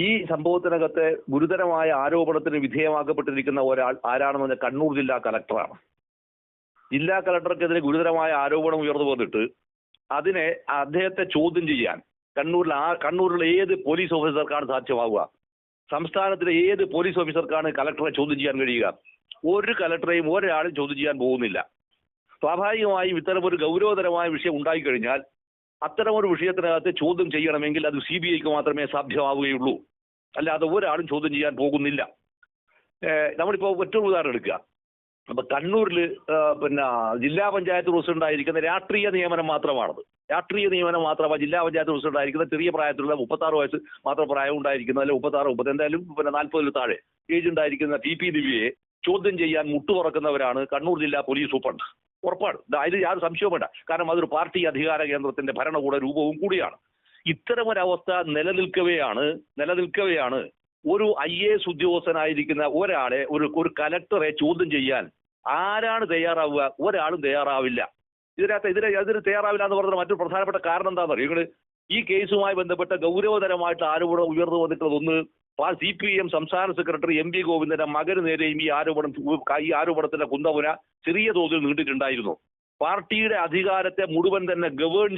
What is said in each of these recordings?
ഈ സംഭവത്തിനകത്ത് ഗുരുതരമായ ആരോപണത്തിന് വിധേയമാക്കപ്പെട്ടിരിക്കുന്ന ഒരാൾ ആരാണെന്ന് പറഞ്ഞാൽ കണ്ണൂർ ജില്ലാ കളക്ടറാണ്. ജില്ലാ കളക്ടർക്കെതിരെ ഗുരുതരമായ ആരോപണം ഉയർന്നു വന്നിട്ട് അതിനെ അദ്ദേഹത്തെ ചോദ്യം ചെയ്യാൻ കണ്ണൂരിലെ ഏത് പോലീസ് ഓഫീസർക്കാണ് സാധ്യമാവുക? സംസ്ഥാനത്തിലെ ഏത് പോലീസ് ഓഫീസർക്കാണ് കളക്ടറെ ചോദ്യം ചെയ്യാൻ കഴിയുക? ഒരു കളക്ടറെയും ഒരാളും ചോദ്യം ചെയ്യാൻ പോകുന്നില്ല. സ്വാഭാവികമായും ഇത്തരമൊരു ഗൗരവതരമായ വിഷയം ഉണ്ടായിക്കഴിഞ്ഞാൽ അത്തരമൊരു വിഷയത്തിനകത്ത് ചോദ്യം ചെയ്യണമെങ്കിൽ അത് CBIക്ക് മാത്രമേ സാധ്യമാവുകയുള്ളൂ. അല്ലാതെ ഒരാളും ചോദ്യം ചെയ്യാൻ പോകുന്നില്ല. നമ്മളിപ്പോൾ ഒറ്റ ഉദാഹരണം എടുക്കുക. അപ്പൊ കണ്ണൂരിൽ ജില്ലാ പഞ്ചായത്ത് പ്രസിഡന്റ് ആയിരിക്കുന്ന രാഷ്ട്രീയ നിയമനം മാത്രമാണത്. രാഷ്ട്രീയ നിയമനം മാത്രമാണ് ജില്ലാ പഞ്ചായത്ത് പ്രസിഡന്റ് ആയിരിക്കുന്ന ചെറിയ പ്രായത്തിലുള്ള 36 വയസ്സ് മാത്രം പ്രായം ഉണ്ടായിരിക്കുന്ന, അല്ലെ 36-30 എന്തായാലും 40 താഴെ ഏജ് ഉണ്ടായിരിക്കുന്ന TP ദിവ്യയെ ചോദ്യം ചെയ്യാൻ മുട്ടുതുറക്കുന്നവരാണ് കണ്ണൂർ ജില്ലാ പോലീസ് സൂപ്രണ്ട്. ഉറപ്പാണ്. അതിൽ യാതൊരു സംശയവും വേണ്ട. കാരണം അതൊരു പാർട്ടി അധികാര കേന്ദ്രത്തിന്റെ ഭരണകൂട രൂപവും കൂടിയാണ്. ഇത്തരമൊരവസ്ഥ നിലനിൽക്കവെയാണ് ഒരു IAS ഉദ്യോഗസ്ഥനായിരിക്കുന്ന ഒരാളെ ഒരു കലക്ടറെ ചോദ്യം ചെയ്യാൻ ആരാണ് തയ്യാറാവുക? ഒരാളും തയ്യാറാവില്ല. ഇതിന് തയ്യാറാവില്ല എന്ന് പറഞ്ഞാൽ മറ്റൊരു പ്രധാനപ്പെട്ട കാരണം എന്താണെന്ന് അറിയോ? നിങ്ങൾ ഈ കേസുമായി ബന്ധപ്പെട്ട ഗൗരവതരമായിട്ട് ആരോപണം ഉയർന്നു വന്നിട്ടുള്ളത് ഒന്ന്, CPM സംസ്ഥാന സെക്രട്ടറി MV ഗോവിന്ദന്റെ മകന് നേരെയും ഈ ആരോപണത്തിന്റെ കുന്തമുന ചെറിയ തോതിൽ നീണ്ടിട്ടുണ്ടായിരുന്നു. പാർട്ടിയുടെ അധികാരത്തെ മുഴുവൻ തന്നെ ഗവേൺ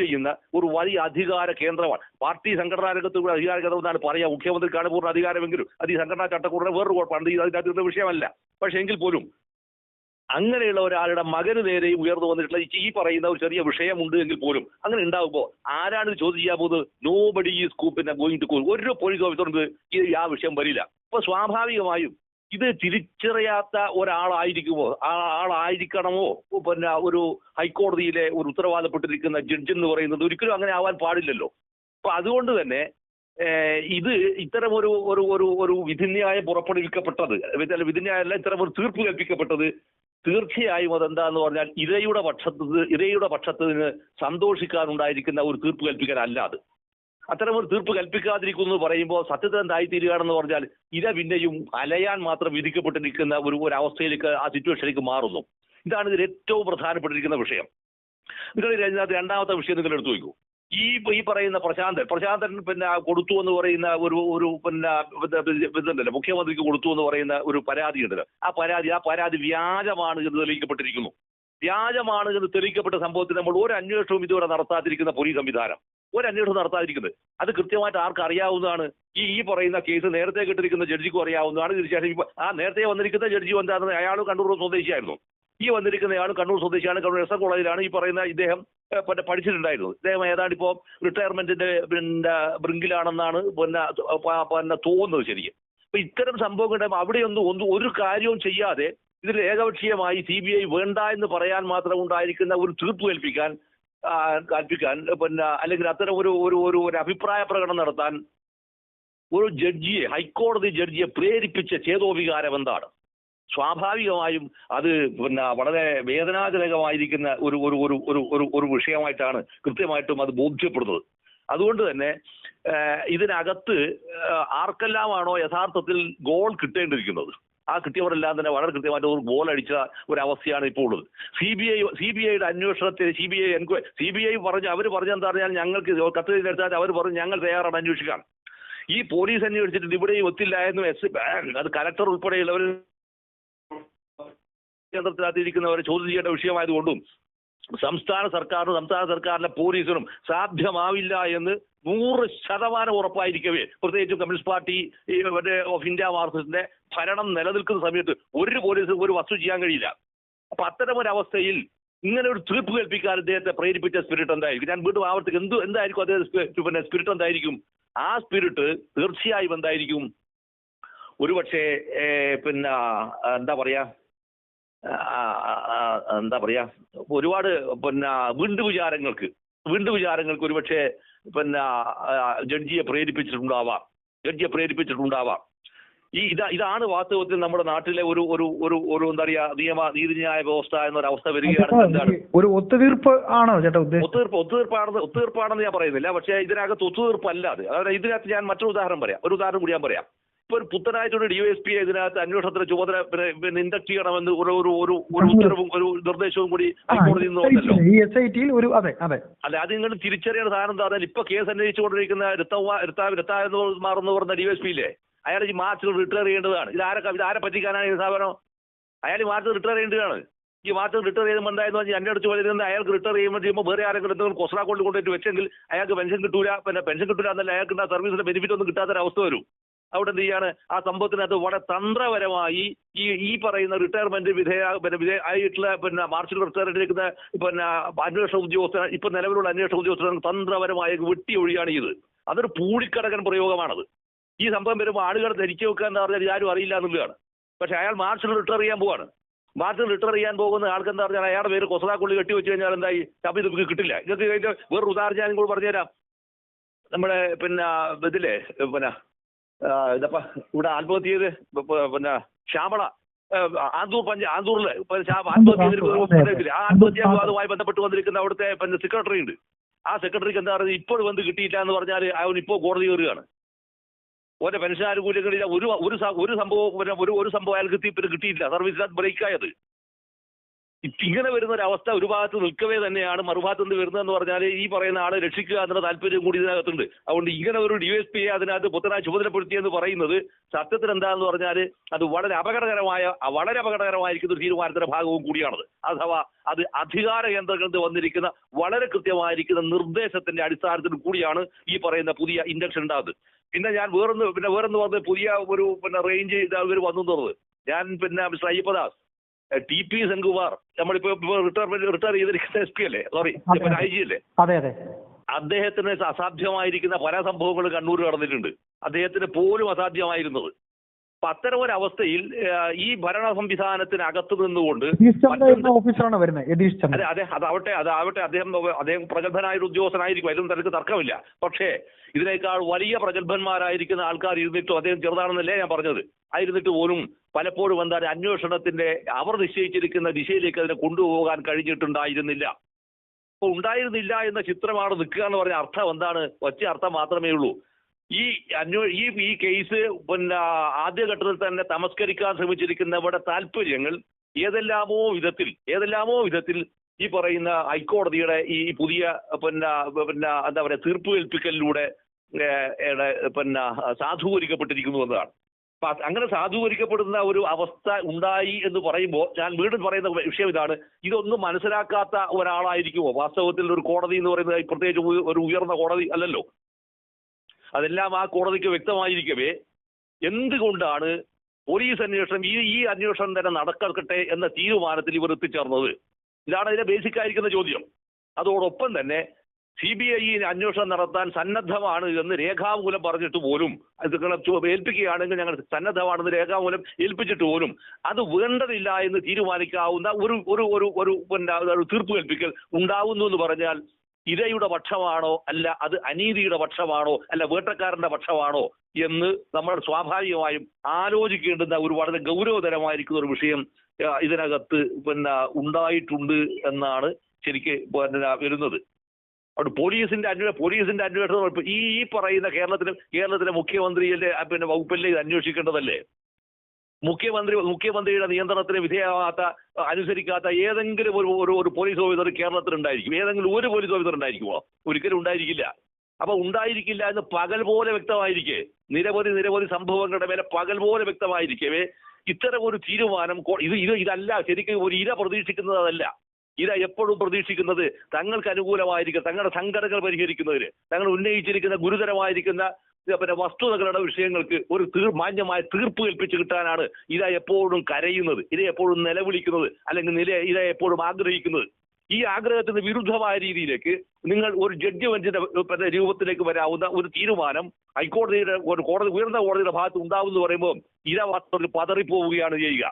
ചെയ്യുന്ന ഒരു വലിയ അധികാര കേന്ദ്രമാണ്. പാർട്ടി സംഘടനാ രംഗത്ത് കൂടെ അധികാര കേന്ദ്രം എന്നാണ് പറയാ. മുഖ്യമന്ത്രിക്കാണ് പൂർണ്ണ അധികാരമെങ്കിലും അത് ഈ സംഘടനാ ചട്ടക്കൂടിന്റെ വേറൊരു കുഴപ്പമാണ്. അതിനകത്ത് വിഷയമല്ല. പക്ഷെ എങ്കിൽ പോലും അങ്ങനെയുള്ള ഒരാളുടെ മകന് നേരെയും ഉയർന്നു വന്നിട്ടുള്ള ഈ പറയുന്ന ഒരു ചെറിയ വിഷയമുണ്ട് എങ്കിൽ പോലും അങ്ങനെ ഉണ്ടാകുമ്പോൾ ആരാണ് ഇത് ചോദ്യം ചെയ്യാൻ പോകുന്നത്? Nobody is going to call. ഒരു പോലീസ് ഓഫീസർക്ക് ആ വിഷയം വരില്ല. അപ്പൊ സ്വാഭാവികമായും ഇത് തിരിച്ചറിയാത്ത ഒരാളായിരിക്കുമോ, ആളായിരിക്കണമോ ഒരു ഹൈക്കോടതിയിലെ ഒരു ഉത്തരവാദപ്പെട്ടിരിക്കുന്ന ജഡ്ജ് എന്ന് പറയുന്നത്? ഒരിക്കലും അങ്ങനെ ആവാൻ പാടില്ലല്ലോ. അപ്പൊ അതുകൊണ്ട് തന്നെ ഇത് ഇത്തരം ഒരു വിധിന്യായം പുറപ്പെടുവിക്കപ്പെട്ടത്, വിധിന്യായമല്ല, ഇത്തരം ഒരു തീർപ്പ് കൽപ്പിക്കപ്പെട്ടത് തീർച്ചയായും അതെന്താന്ന് പറഞ്ഞാൽ ഇരയുടെ പക്ഷത്തിന് സന്തോഷിക്കാനുണ്ടായിരിക്കുന്ന ഒരു തീർപ്പ് കൽപ്പിക്കാനല്ലാതെ അത്തരം ഒരു തീർപ്പ് കൽപ്പിക്കാതിരിക്കുന്നു എന്ന് പറയുമ്പോൾ സത്യത്തിൽ എന്തായിത്തീരുകയാണെന്ന് പറഞ്ഞാൽ ഇര പിന്നെയും അലയാൻ മാത്രം വിധിക്കപ്പെട്ടിരിക്കുന്ന ഒരു അവസ്ഥയിലേക്ക്, ആ സിറ്റുവേഷനിലേക്ക് മാറുന്നു. ഇതാണ് ഇതിൽ ഏറ്റവും പ്രധാനപ്പെട്ടിരിക്കുന്ന വിഷയം. നിങ്ങൾ ഇതിനകത്ത് രണ്ടാമത്തെ വിഷയം നിങ്ങൾ എടുത്തു നോക്കൂ. ഈ പറയുന്ന പ്രശാന്തൻ കൊടുത്തു എന്ന് പറയുന്ന ഒരു ഇതുണ്ടല്ലോ, മുഖ്യമന്ത്രിക്ക് കൊടുത്തു എന്ന് പറയുന്ന ഒരു പരാതി ഉണ്ടല്ലോ. ആ പരാതി വ്യാജമാണ് എന്ന് തെളിയിക്കപ്പെട്ടിരിക്കുന്നു. വ്യാജമാണ് എന്ന് തെളിയിക്കപ്പെട്ട സംഭവത്തിൽ നമ്മൾ ഒരു അന്വേഷണവും ഇതുവരെ നടത്താതിരിക്കുന്ന പോലീസ് സംവിധാനം, ഒരു അന്വേഷണം നടത്താതിരിക്കുന്നത് അത് കൃത്യമായിട്ട് ആർക്ക് അറിയാവുന്നതാണ്? ഈ പറയുന്ന കേസ് നേരത്തെ കിട്ടിരിക്കുന്ന ജഡ്ജിക്കും അറിയാവുന്നതാണ്. തീർച്ചയായിട്ടും നേരത്തെ വന്നിരിക്കുന്ന ജഡ്ജി എന്താണെന്ന് അയാളും കണ്ണൂർ സ്വദേശിയായിരുന്നു. ഈ വന്നിരിക്കുന്ന ആളും കണ്ണൂർ സ്വദേശിയാണ്. കണ്ണൂർ SM കോളേജിലാണ് ഈ പറയുന്ന ഇദ്ദേഹം പഠിച്ചിട്ടുണ്ടായിരുന്നത്. ഇദ്ദേഹം ഏതാണ്ട് ഇപ്പോൾ റിട്ടയർമെന്റിന്റെ ബ്രിങ്കിലാണെന്നാണ് തോന്നുന്നത് ശരിക്കും. അപ്പൊ ഇത്തരം സംഭവങ്ങൾ അവിടെയൊന്നും ഒരു കാര്യവും ചെയ്യാതെ ഇതിൽ ഏകപക്ഷീയമായി CBI വേണ്ട എന്ന് പറയാൻ മാത്രം ഉണ്ടായിരിക്കുന്ന ഒരു തീർപ്പ് കൽപ്പിക്കാൻ അല്ലെങ്കിൽ അത്തരം ഒരു അഭിപ്രായ പ്രകടനം നടത്താൻ ഒരു ഹൈക്കോടതി ജഡ്ജിയെ പ്രേരിപ്പിച്ച ചേതോവികാരം എന്താണ്? സ്വാഭാവികമായും അത് വളരെ വേദനാജനകമായിരിക്കുന്ന ഒരു വിഷയമായിട്ടാണ് കൃത്യമായിട്ടും അത് ബോധ്യപ്പെടുന്നത്. അതുകൊണ്ട് തന്നെ ഇതിനകത്ത് ആർക്കെല്ലാമാണോ യഥാർത്ഥത്തിൽ ഗോൾ കിട്ടേണ്ടിയിരിക്കുന്നത് ആ കിട്ടിയവരെല്ലാം തന്നെ വളരെ കൃത്യമായിട്ട് ഒരു ഗോൾ അടിച്ച ഒരവസ്ഥയാണ് ഇപ്പോൾ ഉള്ളത്. CBIയുടെ അന്വേഷണത്തിൽ CBI അവർ പറഞ്ഞെന്താ പറഞ്ഞാൽ ഞങ്ങൾക്ക് കത്ത് എടുത്താൽ അവർ പറഞ്ഞു ഞങ്ങൾ തയ്യാറാണ് അന്വേഷിക്കാൻ. ഈ പോലീസ് അന്വേഷിച്ചിട്ട് ഇവിടെയും ഒത്തില്ല എന്നും അത് കലക്ടർ ഉൾപ്പെടെയുള്ളവർ കേന്ദ്രത്തിനകത്തിരിക്കുന്നവരെ ചോദ്യം ചെയ്യേണ്ട വിഷയമായതുകൊണ്ടും സംസ്ഥാന സർക്കാരിന്റെ പോലീസിനും സാധ്യമാവില്ല എന്ന് 100% ഉറപ്പായിരിക്കവേ, പ്രത്യേകിച്ചും കമ്മ്യൂണിസ്റ്റ് പാർട്ടി ഓഫ് ഇന്ത്യ മാർക്സിസ്റ്റിന്റെ ഭരണം നിലനിൽക്കുന്ന സമയത്ത് ഒരു പോലീസിനും ഒരു വസ്തു ചെയ്യാൻ കഴിയില്ല. അപ്പൊ അത്തരമൊരവസ്ഥയിൽ ഇങ്ങനെ ഒരു തീർപ്പ് കൽപ്പിക്കാൻ അദ്ദേഹത്തെ പ്രേരിപ്പിച്ച സ്പിരിറ്റ് എന്തായിരിക്കും? ഞാൻ വീണ്ടും ആവർത്തിക്കും, എന്തായിരിക്കും അദ്ദേഹം സ്പിരിറ്റ് എന്തായിരിക്കും? ആ സ്പിരിറ്റ് തീർച്ചയായും എന്തായിരിക്കും? ഒരുപക്ഷെ എന്താ പറയാ ഒരുപാട് വീണ്ടു വിചാരങ്ങൾക്ക് ഒരുപക്ഷെ ജഡ്ജിയെ പ്രേരിപ്പിച്ചിട്ടുണ്ടാവാം. ഇതാണ് വാസ്തവത്തിൽ നമ്മുടെ നാട്ടിലെ ഒരു എന്താ പറയാ നീതിന്യായ വ്യവസ്ഥ എന്നൊരവസ്ഥ വരികയാണ്. ഒരു ഒത്തുതീർപ്പ് ആണോ ചേട്ടാ? ഒത്തുതീർപ്പാണെന്ന് ഞാൻ പറയുന്നില്ല. പക്ഷേ ഇതിനകത്ത് ഒത്തുതീർപ്പല്ല അത്. അതായത് ഇതിനകത്ത് ഞാൻ മറ്റൊരു ഉദാഹരണം കൂടി ഞാൻ പറയാം. ഇപ്പൊ ഒരു പുത്തനായിട്ടൊരു DYSP ഇതിനകത്ത് അന്വേഷണത്തിന് ചുമതല പിന്നെ ഇൻഡക്ട് ചെയ്യണമെന്ന് ഒരു ഉത്തരവും ഒരു നിർദ്ദേശവും കൂടി ഹൈക്കോടതിയിൽ നിന്ന് വന്നല്ലോ. ഈ SIT ഒരു അതെ അതെ അല്ലെ, അത് നിങ്ങൾ തിരിച്ചറിയേണ്ട സാധനം എന്താ പറഞ്ഞാൽ ഇപ്പൊ കേസ് അന്വേഷിച്ചുകൊണ്ടിരിക്കുന്ന മാറുന്ന പറഞ്ഞ DYSP ഇല്ലേ, അയാൾ ഈ മാർച്ചിൽ റിട്ടയർ ചെയ്യേണ്ടതാണ്. ഇതാരെ പറ്റിക്കാനാണ് ഈ സ്ഥാപനം? അയാൾ മാർച്ചിൽ റിട്ടയർ ചെയ്യേണ്ടതാണ്. ഈ മാർച്ചിൽ റിട്ടയർ ചെയ്യുമ്പോൾ എന്തായെന്ന് പറഞ്ഞാൽ എന്നെ അടിച്ച് വരുന്നത് അയാൾക്ക് റിട്ടയർ ചെയ്യുമ്പോൾ വേറെ ആരെങ്കിലും എന്തെങ്കിലും കൊസ്ര അക്കൗണ്ടിൽ കൊണ്ടുപോയിട്ട് വെച്ചെങ്കിൽ അയാൾക്ക് പെൻഷൻ കിട്ടൂല. പിന്നെ പെൻഷൻ കിട്ടൂല എന്നല്ല, അയാൾക്ക് സർവീസിന്റെ ബെനിഫിറ്റ് ഒന്നും കിട്ടാത്തൊരവസ്ഥ വരും. അവിടെ എന്ത് ചെയ്യാണ്, ആ സംഭവത്തിനകത്ത് വളരെ തന്ത്രപരമായി ഈ പറയുന്ന റിട്ടയർമെന്റ് ആയിട്ടുള്ള പിന്നെ മാർച്ചിൽ റിട്ടയർ ചെയ്തിരിക്കുന്ന പിന്നെ അന്വേഷണ ഉദ്യോഗസ്ഥർ, ഇപ്പൊ നിലവിലുള്ള അന്വേഷണ ഉദ്യോഗസ്ഥർ തന്ത്രപരമായ വെട്ടി ഒഴിയാണ് ഇത്. അതൊരു പൂഴിക്കടകൻ പ്രയോഗമാണത്. ഈ സംഭവം വരുമ്പോൾ ആളുകൾ ധരിച്ചു വെക്കുക എന്ന് പറഞ്ഞാൽ ഇതാരും അറിയില്ല എന്നുള്ളതാണ്. പക്ഷെ അയാൾ മാർച്ചിൽ റിട്ടയർ ചെയ്യാൻ പോവാണ്. മാർച്ചിൽ റിട്ടയർ ചെയ്യാൻ പോകുന്ന ആൾക്ക് എന്താ പറഞ്ഞാൽ അയാളുടെ പേര് കൊസറാക്കുള്ളി കെട്ടി വെച്ച് കഴിഞ്ഞാൽ എന്തായി ചപ്പി തുപ്പി കിട്ടില്ല. ഇതൊക്കെ അതിന്റെ വേറൊരു ഉദാഹരണം ഞാൻ കൂടെ പറഞ്ഞുതരാം. നമ്മുടെ പിന്നെ ഇതില്ലേ പിന്നെ ഇതപ്പ ഇവിടെ ആത്മഹത്യ ചെയ്ത് പിന്നെ ശ്യാമള ആന്തൂറില് ആത്മഹത്യ ചെയ്തിരിക്കുന്ന ആ ആത്മഹത്യാ വിവാദവുമായി ബന്ധപ്പെട്ട് വന്നിരിക്കുന്ന അവിടുത്തെ പിന്നെ സെക്രട്ടറി ഉണ്ട്. ആ സെക്രട്ടറിക്ക് എന്താ പറയുക, ഇപ്പോൾ വന്ന് കിട്ടിയില്ല എന്ന് പറഞ്ഞാൽ അവൻ ഇപ്പോൾ കോടതി കയറുകയാണ്. ഓരോ പെൻഷൻ ആനുകൂല്യങ്ങളില്ല, ഒരു സംഭവം അയാൾക്ക് കിട്ടിയില്ല, സർവീസിനകത്ത് ബ്രേക്കായത്. ഇങ്ങനെ വരുന്ന ഒരു അവസ്ഥ ഒരു ഭാഗത്ത് നിൽക്കവേ തന്നെയാണ് മറുഭാഗത്ത് നിന്ന് വരുന്നതെന്ന് പറഞ്ഞാൽ ഈ പറയുന്ന ആളെ രക്ഷിക്കുക എന്നുള്ള താല്പര്യം കൂടി ഇതിനകത്തുണ്ട്. അതുകൊണ്ട് ഇങ്ങനെ ഒരു DYSP അതിനകത്ത് പുത്തനായി ചുമതലപ്പെടുത്തിയെന്ന് പറയുന്നത് സത്യത്തിൽ എന്താണെന്ന് പറഞ്ഞാൽ അത് വളരെ അപകടകരമായിരിക്കുന്ന ഒരു തീരുമാനത്തിന്റെ ഭാഗവും കൂടിയാണത്. അഥവാ അത് അധികാര കേന്ദ്രങ്ങളിൽ വന്നിരിക്കുന്ന വളരെ കൃത്യമായിരിക്കുന്ന നിർദ്ദേശത്തിന്റെ അടിസ്ഥാനത്തിൽ കൂടിയാണ് ഈ പറയുന്ന പുതിയ ഇൻഡക്ഷൻ ഉണ്ടാകുന്നത്. പിന്നെ ഞാൻ വേറൊന്ന് പറഞ്ഞ് പുതിയ ഒരു റേഞ്ച് ഇവർ വന്നു എന്നുള്ളത്. ഞാൻ മിസ്റ്റർ അയ്യപ്പദാസ്, TP സെൻകുമാർ, നമ്മളിപ്പോ റിട്ടയർ ചെയ്തിരിക്കുന്ന SP അല്ലേ, സോറി IG അല്ലേ, അദ്ദേഹത്തിന് അസാധ്യമായിരിക്കുന്ന പല സംഭവങ്ങളും കണ്ണൂർ നടന്നിട്ടുണ്ട്. അദ്ദേഹത്തിന് പോലും അസാധ്യമായിരുന്നത്. അപ്പൊ അത്തരം ഒരു അവസ്ഥയിൽ ഈ ഭരണ സംവിധാനത്തിന് അകത്ത് നിന്നുകൊണ്ട് അതാവട്ടെ അദ്ദേഹം പ്രഗത്ഭനായ ഒരു ഉദ്യോഗസ്ഥനായിരിക്കും, അതിലും തനിക്ക് തർക്കമില്ല. പക്ഷേ ഇതിനേക്കാൾ വലിയ പ്രഗത്ഭന്മാരായിരിക്കുന്ന ആൾക്കാർ ഇരുന്നിട്ടും, അദ്ദേഹം ചെറുതാണെന്നല്ലേ ഞാൻ പറഞ്ഞത്, ആയിരുന്നിട്ട് പോലും പലപ്പോഴും എന്താണ് അന്വേഷണത്തിന്റെ അവർ നിശ്ചയിച്ചിരിക്കുന്ന ദിശയിലേക്ക് അതിനെ കൊണ്ടുപോകാൻ കഴിഞ്ഞിട്ടുണ്ടായിരുന്നില്ല. അപ്പൊ ഉണ്ടായിരുന്നില്ല എന്ന ചിത്രമാണ് നിൽക്കുക എന്ന് പറഞ്ഞ അർത്ഥം എന്താണ്? ഒറ്റ അർത്ഥം മാത്രമേ ഉള്ളൂ. ഈ കേസ് ആദ്യഘട്ടത്തിൽ തന്നെ തമസ്കരിക്കാൻ ശ്രമിച്ചിരിക്കുന്നവരുടെ താല്പര്യങ്ങൾ ഏതെല്ലാമോ വിധത്തിൽ ഈ പറയുന്ന ഹൈക്കോടതിയുടെ ഈ പുതിയ എന്താ പറയുക തീർപ്പ് ഏൽപ്പിക്കലിലൂടെ സാധൂകരിക്കപ്പെട്ടിരിക്കുന്നു എന്നതാണ്. അപ്പൊ അങ്ങനെ സാധൂകരിക്കപ്പെടുന്ന ഒരു അവസ്ഥ ഉണ്ടായി എന്ന് പറയുമ്പോൾ ഞാൻ വീണ്ടും പറയുന്ന വിഷയം ഇതാണ്. ഇതൊന്നും മനസ്സിലാക്കാത്ത ഒരാളായിരിക്കുമോ വാസ്തവത്തിൽ ഒരു കോടതി എന്ന് പറയുന്നത്? പ്രത്യേകിച്ച് ഒരു ഉയർന്ന കോടതി അല്ലല്ലോ. അതെല്ലാം ആ കോടതിക്ക് വ്യക്തമായിരിക്കവേ എന്തുകൊണ്ടാണ് പോലീസ് അന്വേഷണം ഈ അന്വേഷണം തന്നെ നടക്കട്ടെ എന്ന തീരുമാനത്തിൽ ഇവർ എത്തിച്ചേർന്നത്? ഇതാണ് അതിന്റെ ബേസിക് ആയിരിക്കുന്ന ചോദ്യം. അതോടൊപ്പം തന്നെ CBI അന്വേഷണം നടത്താൻ സന്നദ്ധമാണ് എന്ന് രേഖാമൂലം പറഞ്ഞിട്ട് പോലും, അത് ഏൽപ്പിക്കുകയാണെങ്കിൽ ഞങ്ങൾ സന്നദ്ധമാണെന്ന് രേഖാമൂലം ഏൽപ്പിച്ചിട്ട് പോലും അത് വേണ്ടതില്ല എന്ന് തീരുമാനിക്കാവുന്ന ഒരു തീർപ്പ് ഏൽപ്പിക്കൽ ഉണ്ടാവുന്നു എന്ന് പറഞ്ഞാൽ ഇരയുടെ പക്ഷമാണോ, അല്ല അത് അനീതിയുടെ പക്ഷമാണോ, അല്ല വേട്ടക്കാരന്റെ പക്ഷമാണോ എന്ന് നമ്മൾ സ്വാഭാവികമായും ആലോചിക്കേണ്ടുന്ന ഒരു വളരെ ഗൗരവതരമായിരിക്കുന്ന ഒരു വിഷയം ഇതിനകത്ത് ഉണ്ടായിട്ടുണ്ട് എന്നാണ് ശരിക്ക് വരുന്നത്. അവിടെ പോലീസിന്റെ അന്വേഷണം ഈ പറയുന്ന കേരളത്തിലെ മുഖ്യമന്ത്രിയുടെ വകുപ്പല്ലേ ഇത് അന്വേഷിക്കേണ്ടതല്ലേ? മുഖ്യമന്ത്രിയുടെ നിയന്ത്രണത്തിന് വിധേയമാകാത്ത അനുസരിക്കാത്ത ഏതെങ്കിലും ഒരു പോലീസ് ഓഫീസർ കേരളത്തിൽ ഉണ്ടായിരിക്കും. ഏതെങ്കിലും ഒരു പോലീസ് ഓഫീസർ ഉണ്ടായിരിക്കുമോ? ഒരിക്കലും ഉണ്ടായിരിക്കില്ല. അപ്പൊ ഉണ്ടായിരിക്കില്ല എന്ന് പകൽ പോലെ വ്യക്തമായിരിക്കെ, നിരവധി സംഭവങ്ങളുടെ മേലെ പകൽ പോലെ വ്യക്തമായിരിക്കവേ ഇത്തരം ഒരു തീരുമാനം ഇതല്ല ശരിക്കും ഒരു ഇര പ്രതീക്ഷിക്കുന്നത്. അതല്ല ഇര എപ്പോഴും പ്രതീക്ഷിക്കുന്നത് തങ്ങൾക്ക് അനുകൂലമായിരിക്കും, തങ്ങളുടെ സംഘടനകൾ പരിഹരിക്കുന്നതിന്, തങ്ങൾ ഉന്നയിച്ചിരിക്കുന്ന ഗുരുതരമായിരിക്കുന്ന വസ്തുതകളുടെ വിഷയങ്ങൾക്ക് ഒരു മാന്യമായ തീർപ്പ് കൽപ്പിച്ച് കിട്ടാനാണ് ഇര എപ്പോഴും കരയുന്നത്, ഇര എപ്പോഴും നിലവിളിക്കുന്നത്, അല്ലെങ്കിൽ ഇര എപ്പോഴും ആഗ്രഹിക്കുന്നത്. ഈ ആഗ്രഹത്തിന് വിരുദ്ധമായ രീതിയിലേക്ക് നിങ്ങൾ ഒരു ജഡ്ജ്മെന്റിന്റെ രൂപത്തിലേക്ക് വരാവുന്ന ഒരു തീരുമാനം ഹൈക്കോടതിയുടെ ഉയർന്ന കോടതിയുടെ ഭാഗത്ത് ഉണ്ടാവും എന്ന് പറയുമ്പോൾ ഇര വാസ്തവത്തിൽ പതറിപ്പോവുകയാണ് ചെയ്യുക.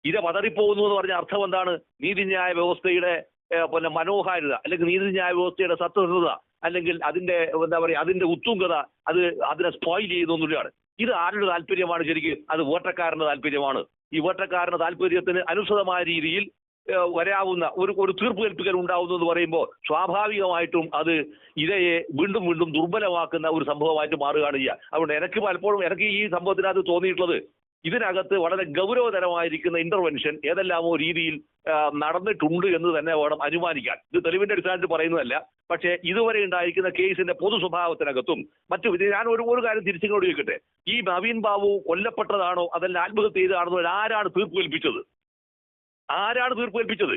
ഇര പതറിപ്പോകുന്നു എന്ന് പറഞ്ഞ അർത്ഥം എന്താണ്? നീതിന്യായ വ്യവസ്ഥയുടെ മനോഹാരിത, അല്ലെങ്കിൽ നീതിന്യായ വ്യവസ്ഥയുടെ സത്യസന്ധത, അല്ലെങ്കിൽ അതിന്റെ അതിന്റെ ഉത്തുംഗത അതിനെ സ്പോയിൽ ചെയ്യുന്നൊന്നുമില്ലാണ്. ഇത് ആരുടെ താല്പര്യമാണ്? ശരിക്കും അത് വേട്ടക്കാരന്റെ താല്പര്യമാണ്. ഈ വേട്ടക്കാരന്റെ താല്പര്യത്തിന് അനുസൃതമായ രീതിയിൽ വരാവുന്ന ഒരു തീർപ്പ് കൽപ്പിക്കൽ ഉണ്ടാവുന്നു എന്ന് പറയുമ്പോൾ സ്വാഭാവികമായിട്ടും അത് ഇരയെ വീണ്ടും വീണ്ടും ദുർബലമാക്കുന്ന ഒരു സംഭവമായിട്ട് മാറുകയാണ് ചെയ്യുക. അതുകൊണ്ട് എനിക്ക് പലപ്പോഴും എനിക്ക് ഈ സംഭവത്തിനകത്ത് തോന്നിയിട്ടുള്ളത് ഇതിനകത്ത് വളരെ ഗൗരവതരമായിരിക്കുന്ന ഇന്റർവെൻഷൻ ഏതെല്ലാമോ രീതിയിൽ നടന്നിട്ടുണ്ട് എന്ന് തന്നെ വേണം അനുമാനിക്കാൻ. ഇത് തെളിവിന്റെ അടിസ്ഥാനത്തിൽ പറയുന്നതല്ല. പക്ഷേ ഇതുവരെ ഉണ്ടായിരിക്കുന്ന കേസിന്റെ പൊതു സ്വഭാവത്തിനകത്തും ഞാൻ ഒരു കാര്യം തിരിച്ചിങ്ങോട്ട് ചോദിക്കട്ടെ. ഈ നവീൻ ബാബു കൊല്ലപ്പെട്ടതാണോ അതല്ല ആത്മഹത്യ ചെയ്തതാണെന്നോ ആരാണ് തീർപ്പ് കൽപ്പിച്ചത്? ആരാണ് തീർപ്പ് കൽപ്പിച്ചത്?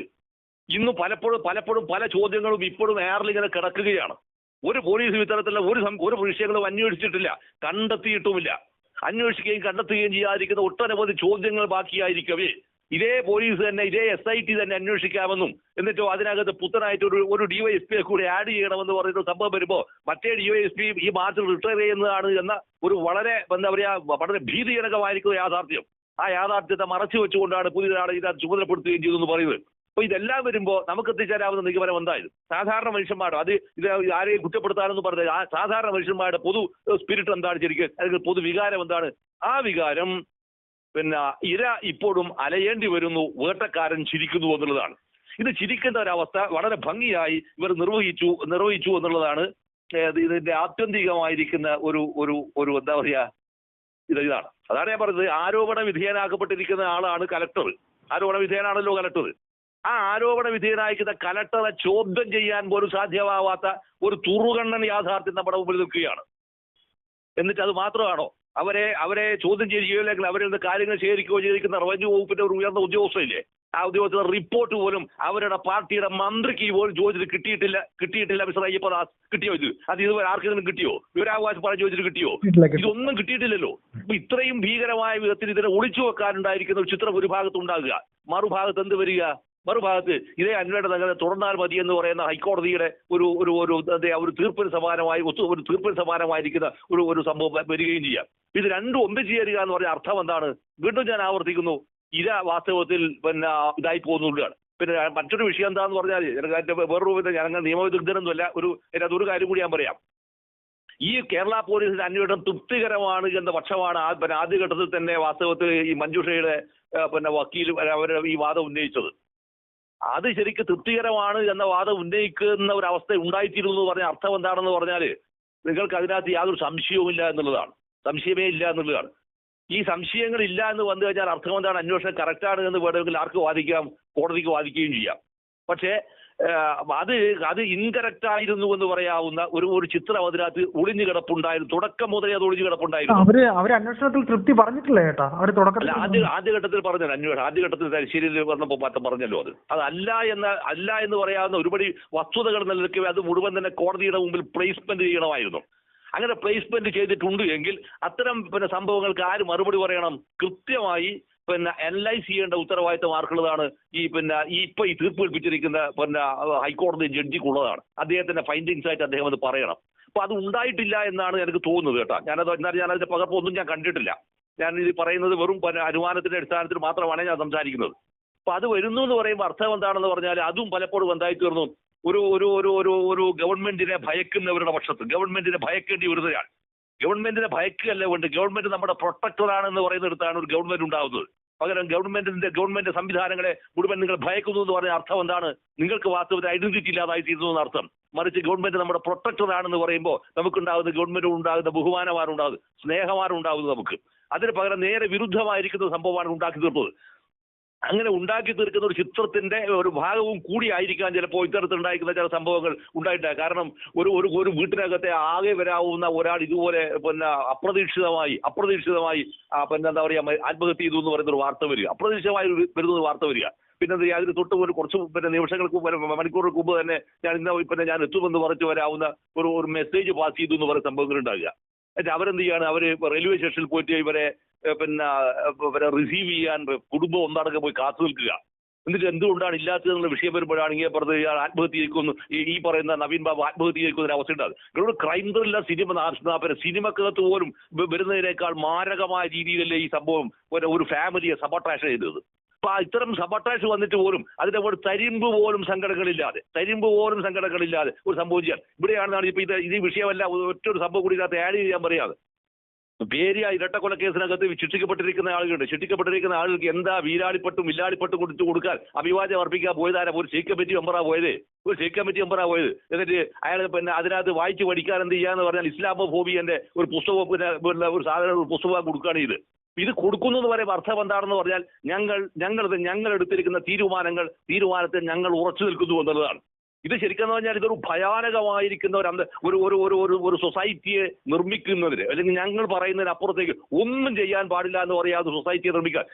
ഇന്ന് പലപ്പോഴും പല ചോദ്യങ്ങളും ഇപ്പോഴും എയറിൽ ഇങ്ങനെ കിടക്കുകയാണ്. ഒരു പോലീസ് ഇത്തരത്തിലുള്ള ഒരു വിഷയങ്ങളും അന്വേഷിച്ചിട്ടില്ല, കണ്ടെത്തിയിട്ടുമില്ല. അന്വേഷിക്കുകയും കണ്ടെത്തുകയും ചെയ്യാതിരിക്കുന്ന ഒട്ടനവധി ചോദ്യങ്ങൾ ബാക്കിയായിരിക്കവേ ഇതേ പോലീസ് തന്നെ, ഇതേ SIT തന്നെ അന്വേഷിക്കാമെന്നും എന്നിട്ടോ അതിനകത്ത് പുത്തനായിട്ട് ഒരു DYSP കൂടി ആഡ് ചെയ്യണമെന്ന് പറയുന്ന സംഭവം വരുമ്പോൾ മറ്റേ DYSP ഈ മാർച്ചിൽ റിട്ടയർ ചെയ്യുന്നതാണ് എന്ന ഒരു വളരെ വളരെ ഭീതിജനകമായിരിക്കുന്ന യാഥാർത്ഥ്യം. ആ യാഥാർത്ഥ്യത്തെ മറച്ചു വെച്ചുകൊണ്ടാണ് പുതിയതാണ് ഇത് ചുമതലപ്പെടുത്തുകയും ചെയ്തെന്ന് പറയുന്നത്. അപ്പൊ ഇതെല്ലാം വരുമ്പോൾ നമുക്ക് എത്തിച്ചേരാവുന്ന നിഗമനം എന്തായാലും സാധാരണ മനുഷ്യന്മാരുടെ ഇത് ആരെയും കുറ്റപ്പെടുത്താനെന്ന് പറഞ്ഞത് സാധാരണ മനുഷ്യന്മാരുടെ പൊതു സ്പിരിറ്റ് എന്താണ് ശരിക്കും, അല്ലെങ്കിൽ പൊതുവികാരം എന്താണ്? ആ വികാരം ഇര ഇപ്പോഴും അലയേണ്ടി വരുന്നു, വേട്ടക്കാരൻ ചിരിക്കുന്നു എന്നുള്ളതാണ്. ഇത് ചിരിക്കുന്ന ഒരവസ്ഥ വളരെ ഭംഗിയായി ഇവർ നിർവഹിച്ചു എന്നുള്ളതാണ് ഇതിന്റെ ആത്യന്തികമായിരിക്കുന്ന ഒരു എന്താ പറയാ ഇതാണ്. അതാണ് ഞാൻ പറഞ്ഞത്. ആരോപണ വിധേയനാക്കപ്പെട്ടിരിക്കുന്ന ആളാണ് കലക്ടർ. ആരോപണ വിധേയനാണല്ലോ കലക്ടർ. ആ ആരോപണ വിധേയനായിരിക്കുന്ന കലക്ടറെ ചോദ്യം ചെയ്യാൻ പോലും സാധ്യമാവാത്ത ഒരു തുറുകണ്ണൻ യാഥാർത്ഥ്യം നമ്മുടെ മുമ്പിൽ നിൽക്കുകയാണ്. എന്നിട്ട് അത് മാത്രമാണോ അവരെ ചോദ്യം ചെയ്യുകയോ അല്ലെങ്കിൽ അവരിൽ നിന്ന് കാര്യങ്ങൾ ശേഖരിക്കുകയോ ചെയ്തിരിക്കുന്ന റവന്യൂ വകുപ്പിന്റെ ഒരു ഉയർന്ന ഉദ്യോഗസ്ഥയില്ലേ, ആ ഉദ്യോഗസ്ഥരുടെ റിപ്പോർട്ട് പോലും അവരുടെ പാർട്ടിയുടെ മന്ത്രിക്ക് പോലും ചോദിച്ചിട്ട് കിട്ടിയിട്ടില്ല. മിസ്റ്റർ അയ്യപ്പദാസ്, കിട്ടിയോ ഇത്? അത് ഇതുവരെ ആർക്കെങ്കിലും കിട്ടിയോ? വിവരാവകാശം പറഞ്ഞ് ചോദിച്ചിട്ട് കിട്ടിയോ? ഇതൊന്നും കിട്ടിയിട്ടില്ലല്ലോ. അപ്പൊ ഇത്രയും ഭീകരമായ വിധത്തിൽ ഇതിനെ ഒളിച്ചു വെക്കാനുണ്ടായിരിക്കുന്ന ഒരു ചിത്രം ഒരു ഭാഗത്ത് ഉണ്ടാകുക, മറുഭാഗത്ത് എന്ത് വരിക? മറുഭാഗത്ത് ഇതേ അന്വേഷണ സംഘത്തെ തുടർന്നാൽ മതി എന്ന് പറയുന്ന ഹൈക്കോടതിയുടെ ഒരു തീർപ്പിന് സമാനമായിരിക്കുന്ന ഒരു സംഭവം വരികയും ചെയ്യാം. ഇത് രണ്ടും ഒന്നിച്ചു ചേരുക എന്ന് പറഞ്ഞ അർത്ഥം എന്താണ്? വീണ്ടും ഞാൻ ആവർത്തിക്കുന്നു, ഇര വാസ്തവത്തിൽ ഇതായി പോകുന്നുള്ളതാണ്. പിന്നെ മറ്റൊരു വിഷയം എന്താന്ന് പറഞ്ഞാൽ വേറൊരു ഞാൻ നിയമവിദഗ്ധനൊന്നുമല്ല, ഒരു കാര്യം കൂടി ഞാൻ പറയാം. ഈ കേരള പോലീസിന്റെ അന്വേഷണം തൃപ്തികരമാണ് എന്ന പക്ഷമാണ് ആദ്യഘട്ടത്തിൽ തന്നെ വാസ്തവത്തിൽ ഈ മഞ്ജുഷയുടെ വക്കീൽ അവരുടെ ഈ വാദം ഉന്നയിച്ചത്. അത് ശരിക്കും തൃപ്തികരമാണ് എന്ന വാദം ഉന്നയിക്കുന്ന ഒരു അവസ്ഥ ഉണ്ടായിത്തീരുന്നു എന്ന് പറഞ്ഞ അർത്ഥം എന്താണെന്ന് പറഞ്ഞാൽ നിങ്ങൾക്ക് അതിനകത്ത് യാതൊരു സംശയവുമില്ല എന്നുള്ളതാണ്. സംശയമേ ഇല്ല എന്നുള്ളതാണ്. ഈ സംശയങ്ങൾ ഇല്ല എന്ന് വന്നു കഴിഞ്ഞാൽ അർത്ഥം എന്താണ്? അന്വേഷണം കറക്റ്റാണ് എന്ന് വേണമെങ്കിൽ ആർക്ക് വാദിക്കാം, കോടതിക്ക് വാദിക്കുകയും ചെയ്യാം. പക്ഷേ അത് ഇൻകറക്റ്റ് ആയിരുന്നു എന്ന് പറയാവുന്ന ഒരു ചിത്രം അതിനകത്ത് ഒളിഞ്ഞു കിടപ്പുണ്ടായിരുന്നു. തുടക്കം മുതലേ അത് ഒളിഞ്ഞു കിടപ്പുണ്ടായിരുന്നു. അവര് അന്വേഷണത്തിൽ തൃപ്തി പറഞ്ഞിട്ടില്ല ചേട്ടാ. അവര് തുടക്കത്തിൽ ആദ്യഘട്ടത്തിൽ പറഞ്ഞല്ലോ, അന്വേഷണം ആദ്യഘട്ടത്തിൽ തലശ്ശേരിയിൽ വന്നപ്പോൾ മാറ്റം പറഞ്ഞല്ലോ. അത് അല്ല എന്ന് പറയാവുന്ന ഒരുപടി വസ്തുതകൾ നിലനിൽക്കവേ അത് മുഴുവൻ തന്നെ കോടതിയുടെ മുമ്പിൽ പ്ലേസ്മെന്റ് ചെയ്യണമായിരുന്നു. അങ്ങനെ പ്ലേസ്മെന്റ് ചെയ്തിട്ടുണ്ട് എങ്കിൽ അത്തരം സംഭവങ്ങൾക്ക് ആര് മറുപടി പറയണം? കൃത്യമായി അനലൈസ് ചെയ്യേണ്ട ഉത്തരവാദിത്തം ആർക്കുള്ളതാണ്? ഈ തീർപ്പ് കൽപ്പിച്ചിരിക്കുന്ന ഹൈക്കോടതി ജഡ്ജിക്കുള്ളതാണ്. അദ്ദേഹത്തിന്റെ ഫൈൻഡിങ്സ് ആയിട്ട് അദ്ദേഹം അത് പറയണം. അപ്പൊ അത് ഉണ്ടായിട്ടില്ല എന്നാണ് എനിക്ക് തോന്നുന്നത് കേട്ടോ. ഞാനതിന്റെ പകർപ്പൊന്നും ഞാൻ കണ്ടിട്ടില്ല. ഞാൻ ഇത് പറയുന്നത് വെറും അനുമാനത്തിന്റെ അടിസ്ഥാനത്തിൽ മാത്രമാണ് ഞാൻ സംസാരിക്കുന്നത്. അപ്പൊ അത് വരുന്നു എന്ന് പറയുമ്പോൾ അർത്ഥം എന്താണെന്ന് പറഞ്ഞാൽ അതും പലപ്പോഴും എന്തായി തീർന്നു, ഒരു ഗവൺമെന്റിനെ ഭയക്കുന്നവരുടെ പക്ഷത്ത് ഗവൺമെന്റിനെ ഭയക്കേണ്ടി വരുന്നതാണ്. ഗവൺമെന്റിനെ ഭയക്കുകയല്ല വേണ്ട, ഗവൺമെന്റ് നമ്മുടെ പ്രൊട്ടക്ടറാണെന്ന് പറയുന്നിടത്താണ് ഒരു ഗവൺമെന്റ് ഉണ്ടാവുന്നത്. പകരം ഗവൺമെന്റ് സംവിധാനങ്ങളെ മുഴുവൻ നിങ്ങൾ ഭയക്കുന്നു എന്ന് പറഞ്ഞ അർത്ഥം എന്താണ്? നിങ്ങൾക്ക് വാസ്തവത്തിൽ ഐഡന്റിറ്റി ഇല്ലാതായി തീരുന്നു എന്ന അർത്ഥം. മറിച്ച് ഗവൺമെന്റ് നമ്മുടെ പ്രൊട്ടക്ടറാണെന്ന് പറയുമ്പോൾ നമുക്കുണ്ടാകുന്ന ഗവൺമെന്റ് ഉണ്ടാകുന്ന ബഹുമാനമാണ് ഉണ്ടാകുന്നത്, സ്നേഹമാണ് ഉണ്ടാകുന്നത് നമുക്ക്. അതിന് പകരം നേരെ വിരുദ്ധമായിരിക്കുന്ന സംഭവമാണ് ഉണ്ടാക്കി തീർത്തത്. അങ്ങനെ ഉണ്ടാക്കി തീർക്കുന്ന ഒരു ചിത്രത്തിന്റെ ഒരു ഭാഗവും കൂടി ആയിരിക്കാൻ ചിലപ്പോൾ ഇത്തരത്തിലുണ്ടായിരിക്കുന്ന ചില സംഭവങ്ങൾ ഉണ്ടായിട്ടാണ്. കാരണം ഒരു വീട്ടിനകത്തെ ആകെ വരാവുന്ന ഒരാൾ ഇതുപോലെ അപ്രതീക്ഷിതമായി എന്താ പറയാ ആത്മഹത്യ ചെയ്തു എന്ന് പറയുന്ന ഒരു വാർത്ത വരിക, അപ്രതീക്ഷിതമായി വരുന്ന വാർത്ത വരിക. പിന്നെ അതിന് തൊട്ട് കുറച്ച് നിമിഷങ്ങൾക്ക് മണിക്കൂറുകൾക്ക് മുമ്പ് തന്നെ ഞാൻ എത്തുമെന്ന് പറഞ്ഞു വരാവുന്ന ഒരു മെസ്സേജ് പാസ് ചെയ്തു എന്ന് പറയുന്ന സംഭവങ്ങൾ ഉണ്ടാകുക. എന്നിട്ട് അവരെന്ത് ചെയ്യാണ്? അവര് റെയിൽവേ സ്റ്റേഷനിൽ പോയിട്ട് ഇവരെ റിസീവ് ചെയ്യാൻ കുടുംബം ഒന്നടക്കം പോയി കാത്തു നിൽക്കുക. എന്നിട്ട് എന്തുകൊണ്ടാണ് ഇല്ലാത്തതെന്നുള്ള വിഷയം വരുമ്പോഴാണ് ഇങ്ങനെ പറഞ്ഞത് ഇയാൾ ആത്മഹത്യ ചെയ്യിക്കുന്നു, ഈ പറയുന്ന നവീൻ ബാബു ആത്മഹത്യ ചെയ്യിക്കുന്ന അവസ്ഥ ഉണ്ടാകും. ഇവിടെ ക്രൈം ത്രില്ലർ സിനിമക്കകത്ത് പോലും വരുന്നതിനേക്കാൾ മാരകമായ രീതിയിലല്ലേ ഈ സംഭവം ഒരു ഫാമിലിയെ സബോട്ടാഷ് ചെയ്തത്. അപ്പൊ ഇത്തരം സബോട്ടാഷ് വന്നിട്ട് പോലും അതിന്റെ ഒരു തരിമ്പ് പോലും സങ്കടങ്ങളില്ലാതെ ഒരു സംഭവം ചെയ്യാൻ ഇവിടെയാണെന്നാണ് ഇപ്പൊ ഇത് വിഷയമല്ല ഒറ്റൊരു സംഭവം കൂടി ഇതിനകത്ത് ആഡ് ചെയ്യാൻ പറയാതെ പേരിയ ഇരട്ടക്കൊലക്കേസിനകത്ത് ശിക്ഷിക്കപ്പെട്ടിരിക്കുന്ന ആളുകളുണ്ട്. ശിക്ഷിക്കപ്പെട്ടിരിക്കുന്ന ആളുകൾക്ക് എന്താ വീരാളിപ്പട്ടും വില്ലാളിപ്പട്ടും കൊടുക്കാൻ അഭിവാദ്യം അർപ്പിക്കാൻ പോയതാരാ? ഒരു സ്റ്റേറ്റ് കമ്മിറ്റി മെമ്പറാ പോയത്. എന്നിട്ട് അയാൾ പിന്നെ അതിനകത്ത് വായിച്ച് പഠിക്കാൻ എന്ത് ചെയ്യാന്ന് പറഞ്ഞാൽ ഇസ്ലാമോഫോബിയന്റെ ഒരു പുസ്തകം ഒരു സാധനം ഒരു പുസ്തകം കൊടുക്കുകയാണ് ഇത് കൊടുക്കുന്നു എന്ന് പറയുമ്പോൾ അർത്ഥം എന്താണെന്ന് പറഞ്ഞാൽ ഞങ്ങൾ എടുത്തിരിക്കുന്ന തീരുമാനത്തിൽ ഞങ്ങൾ ഉറച്ചു നിൽക്കുന്നു എന്നുള്ളതാണ്. ഇത് ശരിക്കും പറഞ്ഞാൽ ഇതൊരു ഭയാനകമായിരിക്കുന്ന ഒരു സൊസൈറ്റിയെ നിർമ്മിക്കുന്നതിന്, അല്ലെങ്കിൽ ഞങ്ങൾ പറയുന്നതിന് അപ്പുറത്തേക്ക് ഒന്നും ചെയ്യാൻ പാടില്ല എന്ന് പറയാതെ സൊസൈറ്റിയെ നിർമ്മിക്കാൻ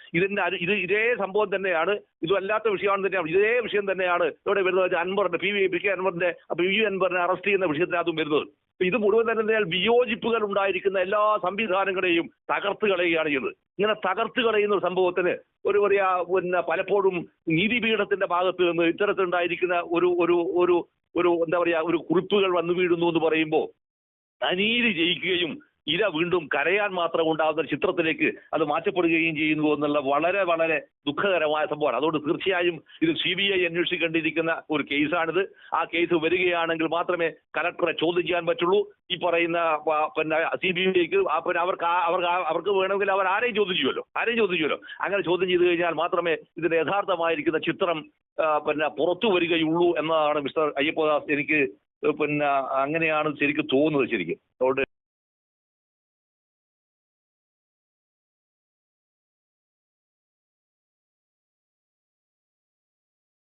ഇതേ സംഭവം തന്നെയാണ്. ഇതല്ലാത്ത വിഷയമാണ് തന്നെയാണ് ഇതേ വിഷയം തന്നെയാണ് ഇവിടെ വരുന്നത്. അൻവറിന്റെ പി വി അൻവറിനെ അറസ്റ്റ് ചെയ്യുന്ന വിഷയത്തിനകത്തും വരുന്നത്. ഇത് മുഴുവൻ തന്നെ വിയോജിപ്പുകൾ ഉണ്ടായിരിക്കുന്ന എല്ലാ സംവിധാനങ്ങളെയും തകർത്ത് കളയുകയാണ് ചെയ്യുന്നത്. ഇങ്ങനെ തകർത്ത് കളയുന്ന സംഭവത്തിന് പിന്നെ പലപ്പോഴും നീതിപീഠത്തിന്റെ ഭാഗത്ത് നിന്ന് ഇത്തരത്തിലുണ്ടായിരിക്കുന്ന ഒരു എന്താ പറയാ ഒരു കുറിപ്പുകൾ വന്നു വീഴുന്നു എന്ന് പറയുമ്പോൾ അനീതി ജയിക്കുകയും ഇര വീണ്ടും കരയാൻ മാത്രം ഉണ്ടാകുന്ന ഒരു ചിത്രത്തിലേക്ക് അത് മാറ്റപ്പെടുകയും ചെയ്യുന്നു എന്നുള്ള വളരെ വളരെ ദുഃഖകരമായ സംഭവമാണ്. അതുകൊണ്ട് തീർച്ചയായും ഇത് CBI അന്വേഷിക്കേണ്ടിയിരിക്കുന്ന ഒരു കേസാണിത്. ആ കേസ് വരികയാണെങ്കിൽ മാത്രമേ കലക്ടറെ ചോദ്യം ചെയ്യാൻ പറ്റുള്ളൂ. ഈ പറയുന്ന പിന്നെ CBIക്ക് അവർക്ക് വേണമെങ്കിൽ അവർ ആരെയും ചോദ്യം ചെയ്യുമല്ലോ. അങ്ങനെ ചോദ്യം ചെയ്തു കഴിഞ്ഞാൽ മാത്രമേ ഇതിന്റെ യഥാർത്ഥമായിരിക്കുന്ന ചിത്രം പിന്നെ പുറത്തു വരികയുള്ളൂ എന്നതാണ് മിസ്റ്റർ അയ്യപ്പദാസ്. എനിക്ക് പിന്നെ അങ്ങനെയാണ് ശരിക്കും തോന്നുന്നത്. ശരിക്കും അതുകൊണ്ട്